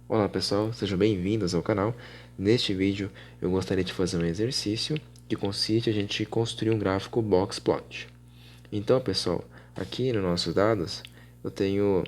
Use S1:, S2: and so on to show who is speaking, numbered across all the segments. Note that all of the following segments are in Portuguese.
S1: Olá pessoal, sejam bem-vindos ao canal. Neste vídeo eu gostaria de fazer um exercício que consiste em a gente construir um gráfico box plot. Então pessoal, aqui nos nossos dados eu tenho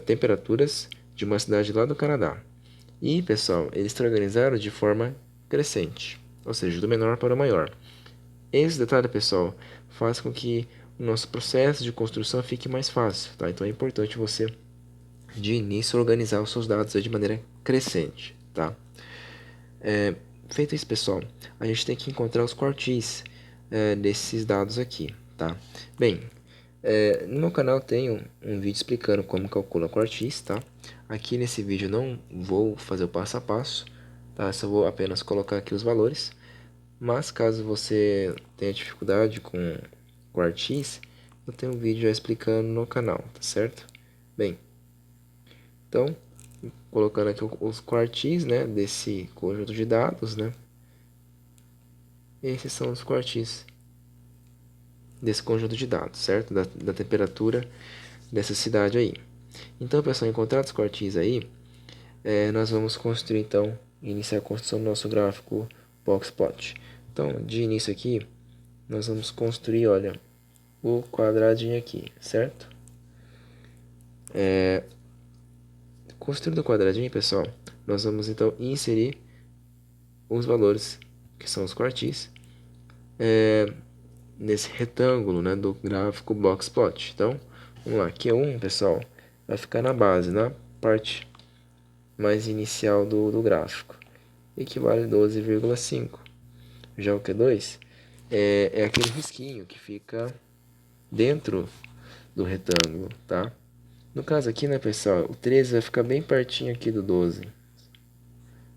S1: temperaturas de uma cidade lá do Canadá. E pessoal, eles estão organizados de forma crescente, ou seja, do menor para o maior. Esse detalhe pessoal faz com que o nosso processo de construção fique mais fácil, tá? Então é importante você de início organizar os seus dados de maneira crescente, tá? Feito isso, pessoal, a gente tem que encontrar os quartis desses dados aqui, tá? Bem, no meu canal tem um vídeo explicando como calcula quartis, tá? Aqui nesse vídeo não vou fazer o passo a passo, tá? Só vou apenas colocar aqui os valores. Mas caso você tenha dificuldade com quartis, eu tenho um vídeo já explicando no canal, tá certo? Bem, então, colocando aqui os quartis, né, desse conjunto de dados, né? Esses são os quartis desse conjunto de dados, certo? Da temperatura dessa cidade aí. Então, pessoal, encontrados os quartis aí, nós vamos construir, então, iniciar a construção do nosso gráfico boxplot. Então, de início aqui, nós vamos construir, olha, o quadradinho aqui, certo? Construindo o quadradinho, pessoal, nós vamos, então, inserir os valores, que são os quartis, nesse retângulo, né, do gráfico boxplot. Então, vamos lá, Q1, pessoal, vai ficar na base, na parte mais inicial do gráfico, equivale a 12,5. Já o Q2 é aquele risquinho que fica dentro do retângulo, tá? No caso aqui, né, pessoal, o 13 vai ficar bem pertinho aqui do 12,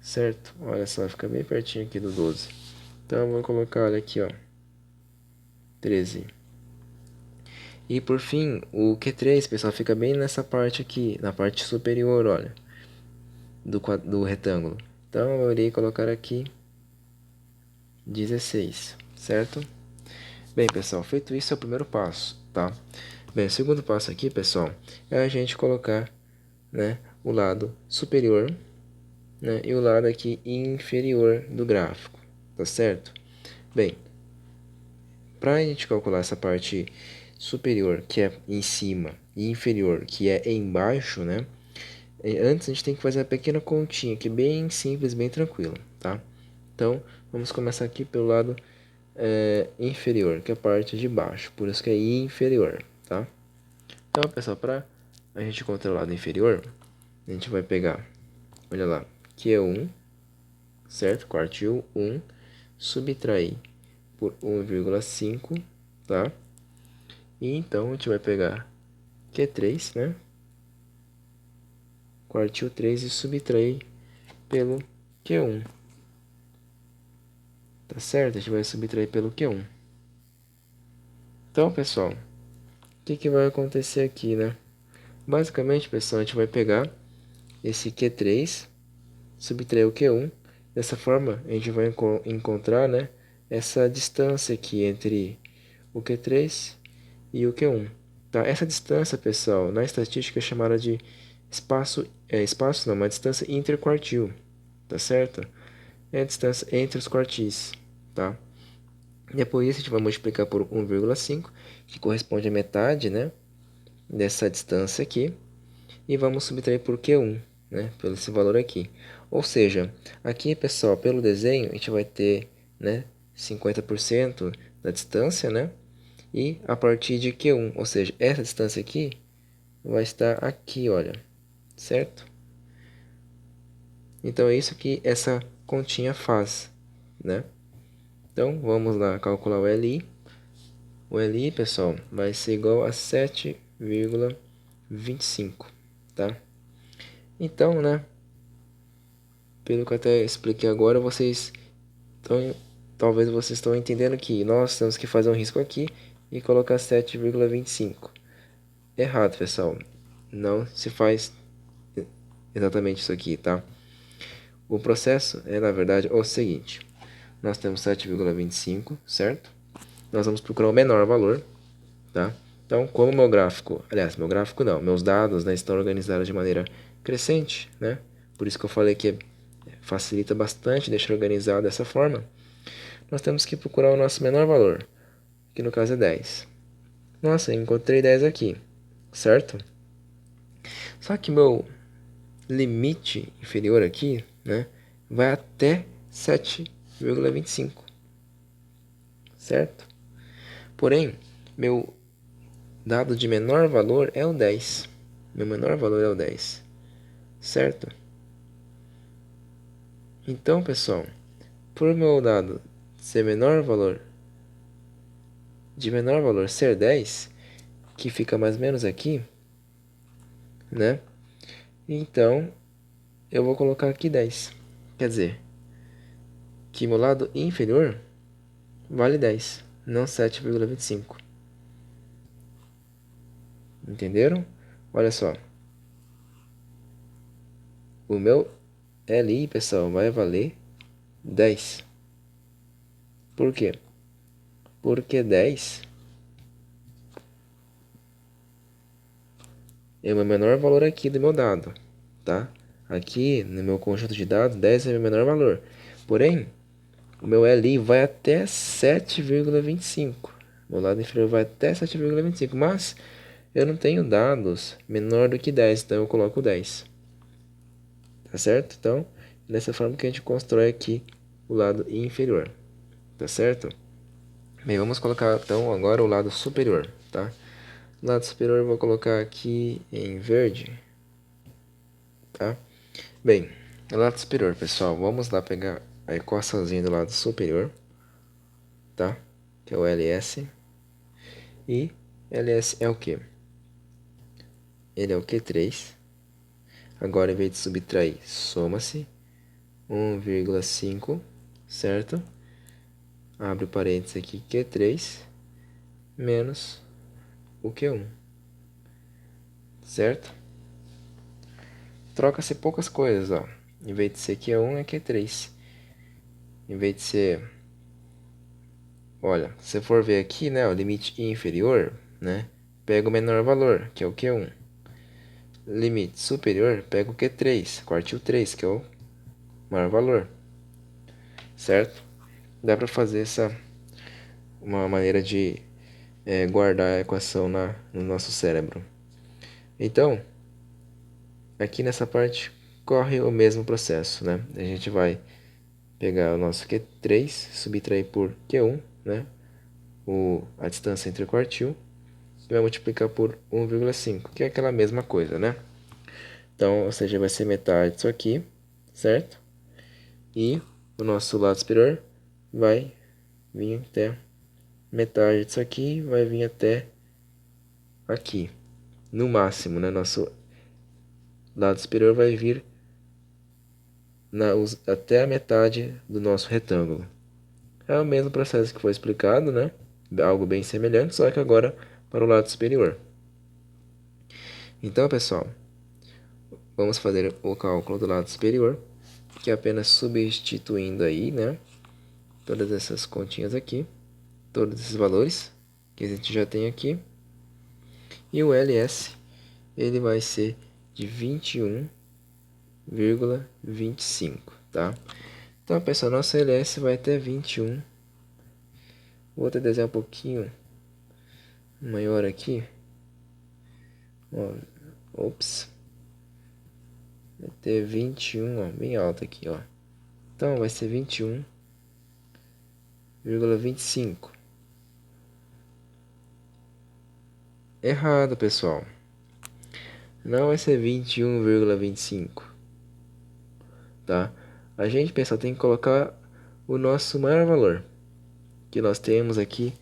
S1: certo? Olha só, vai ficar bem pertinho aqui do 12. Então, eu vou colocar, olha aqui, ó, 13. E por fim, o Q3, pessoal, fica bem nessa parte aqui, na parte superior, olha, do retângulo. Então eu irei colocar aqui 16, certo? Bem, pessoal, feito isso é o primeiro passo, tá? Bem, o segundo passo aqui, pessoal, é a gente colocar, né, o lado superior, né, e o lado aqui inferior do gráfico, tá certo? Bem, para a gente calcular essa parte superior, que é em cima, e inferior, que é embaixo, né? Antes a gente tem que fazer uma pequena continha, que é bem simples, bem tranquila, tá? Então, vamos começar aqui pelo lado inferior, que é a parte de baixo, por isso que é inferior, tá? Então, pessoal, para a gente encontrar o lado inferior, a gente vai pegar, olha lá, que é 1, certo? Quartil 1, subtrair por 1,5, tá? E então a gente vai pegar Q3, né? Quartil 3 e subtrair pelo Q1. Tá certo? A gente vai subtrair pelo Q1. Então, pessoal, o que vai acontecer aqui, né? Basicamente, pessoal, a gente vai pegar esse Q3, subtrair o Q1. Dessa forma, a gente vai encontrar, né, essa distância aqui entre o Q3 e o Q1. Tá? Essa distância, pessoal, na estatística é chamada de espaço não, uma distância interquartil, tá certo? É a distância entre os quartis, tá? Depois a gente vai multiplicar por 1,5, que corresponde à metade, né, dessa distância aqui. E vamos subtrair por Q1, né, pelo esse valor aqui. Ou seja, aqui, pessoal, pelo desenho, a gente vai ter, né, 50% da distância, né? E a partir de Q1, ou seja, essa distância aqui vai estar aqui, olha, certo? Então é isso que essa continha faz, né? Então vamos lá calcular o LI. O LI, pessoal, vai ser igual a 7,25, tá? Então, né, pelo que eu até expliquei agora, talvez vocês estão entendendo que nós temos que fazer um risco aqui e colocar 7,25. Errado, pessoal. Não se faz exatamente isso aqui, tá? O processo é, na verdade, o seguinte. Nós temos 7,25, certo? Nós vamos procurar o menor valor, tá? Então, como meu gráfico não, meus dados, né, estão organizados de maneira crescente, né? Por isso que eu falei que facilita bastante deixar organizado dessa forma. Nós temos que procurar o nosso menor valor, que no caso é 10. Nossa, encontrei 10 aqui, certo? Só que meu limite inferior aqui, né, vai até 7,25, certo? Porém, meu dado de menor valor é o 10. Meu menor valor é o 10, certo? Então, pessoal, por meu dado ser menor valor, de menor valor ser 10, que fica mais ou menos aqui, né? Então, eu vou colocar aqui 10. Quer dizer, que meu lado inferior vale 10, não 7,25. Entenderam? Olha só. O meu LI, pessoal, vai valer 10. Por quê? Porque 10 é o meu menor valor aqui do meu dado, tá? Aqui, no meu conjunto de dados, 10 é o meu menor valor. Porém, o meu LI vai até 7,25. Meu lado inferior vai até 7,25. Mas eu não tenho dados menor do que 10, então eu coloco 10. Tá certo? Então, dessa forma que a gente constrói aqui o lado inferior. Tá certo? Bem, vamos colocar então agora o lado superior, tá? O lado superior eu vou colocar aqui em verde, tá? Bem, o lado superior, pessoal, vamos lá pegar a equaçãozinha do lado superior, tá? Que é o LS. E LS é o quê? Ele é o Q3. Agora, em vez de subtrair, soma-se 1,5, certo? Abre o parênteses aqui, Q3, menos o Q1, certo? Troca-se poucas coisas, ó. Em vez de ser Q1, é Q3. Em vez de ser... Olha, se você for ver aqui, né, o limite inferior, né, pega o menor valor, que é o Q1. Limite superior, pega o Q3, quartil 3, que é o maior valor. Certo? Dá para fazer uma maneira de guardar a equação no nosso cérebro. Então, aqui nessa parte corre o mesmo processo, né? A gente vai pegar o nosso Q3, subtrair por Q1, né? A distância entre o quartil, e vai multiplicar por 1,5, que é aquela mesma coisa, né? Então, ou seja, vai ser metade disso aqui, certo? E o nosso lado superior vai vir até metade disso aqui, vai vir até aqui. No máximo, né? Nosso lado superior vai vir até a metade do nosso retângulo. É o mesmo processo que foi explicado, né? Algo bem semelhante, só que agora para o lado superior. Então, pessoal, vamos fazer o cálculo do lado superior, que é apenas substituindo aí, né? Todas essas continhas aqui, todos esses valores que a gente já tem aqui. E o LS, ele vai ser de 21,25, tá? Então, pessoal, nosso LS vai até 21. Vou até desenhar um pouquinho maior aqui. Ó, ops. Vai ter 21, ó, bem alto aqui, ó. Então, vai ser 21,25. Errado, pessoal. Não vai ser 21,25, tá? A gente, pessoal, tem que colocar o nosso maior valor, que nós temos aqui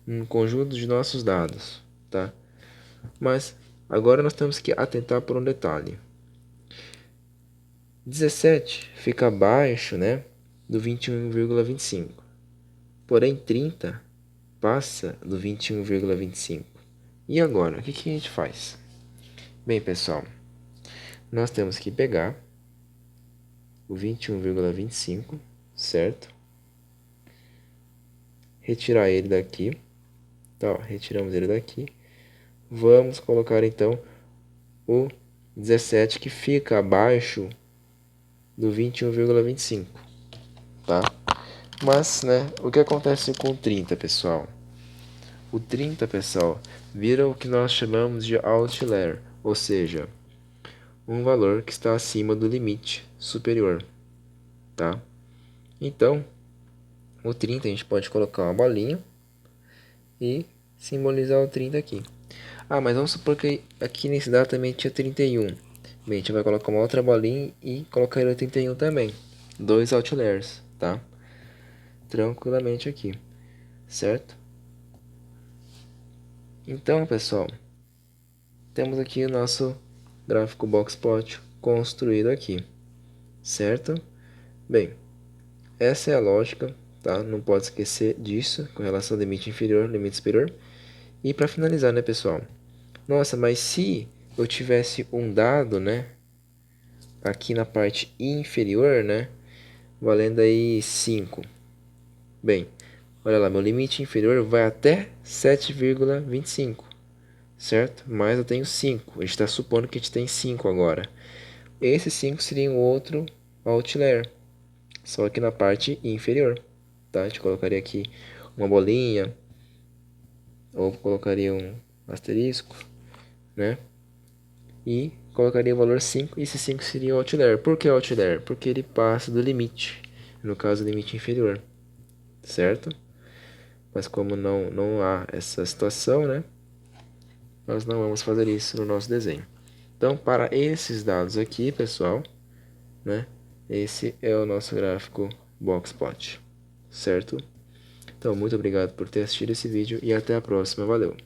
S1: um conjunto de nossos dados, tá? Mas agora nós temos que atentar por um detalhe. 17 fica abaixo, né, do 21,25. Porém, 30 passa do 21,25. E agora, o que a gente faz? Bem, pessoal, nós temos que pegar o 21,25, certo? Retirar ele daqui. Tá, ó, retiramos ele daqui. Vamos colocar, então, o 17 que fica abaixo do 21,25, tá? Mas, né, o que acontece com o 30, pessoal? O 30, pessoal, vira o que nós chamamos de outlier, ou seja, um valor que está acima do limite superior, tá? Então, o 30 a gente pode colocar uma bolinha e simbolizar o 30 aqui. Ah, mas vamos supor que aqui nesse dado também tinha 31. Bem, a gente vai colocar uma outra bolinha e colocar o 31 também. Dois outliers, tá? Tranquilamente aqui, certo? Então, pessoal, temos aqui o nosso gráfico boxplot construído aqui, certo? Bem, essa é a lógica, tá? Não pode esquecer disso com relação ao limite inferior, limite superior. E para finalizar, né, pessoal? Nossa, mas se eu tivesse um dado, né, aqui na parte inferior, né, valendo aí 5. Bem, olha lá, meu limite inferior vai até 7,25, certo? Mas eu tenho 5. A gente está supondo que a gente tem 5 agora. Esse 5 seria um outro outlier, só que na parte inferior, tá? A gente colocaria aqui uma bolinha, ou colocaria um asterisco, né? E colocaria o valor 5, e esse 5 seria o outlier. Por que outlier? Porque ele passa do limite, no caso, o limite inferior, certo? Mas como não há essa situação, né? Nós não vamos fazer isso no nosso desenho. Então, para esses dados aqui, pessoal, né? Esse é o nosso gráfico boxplot, certo? Então, muito obrigado por ter assistido esse vídeo e até a próxima. Valeu!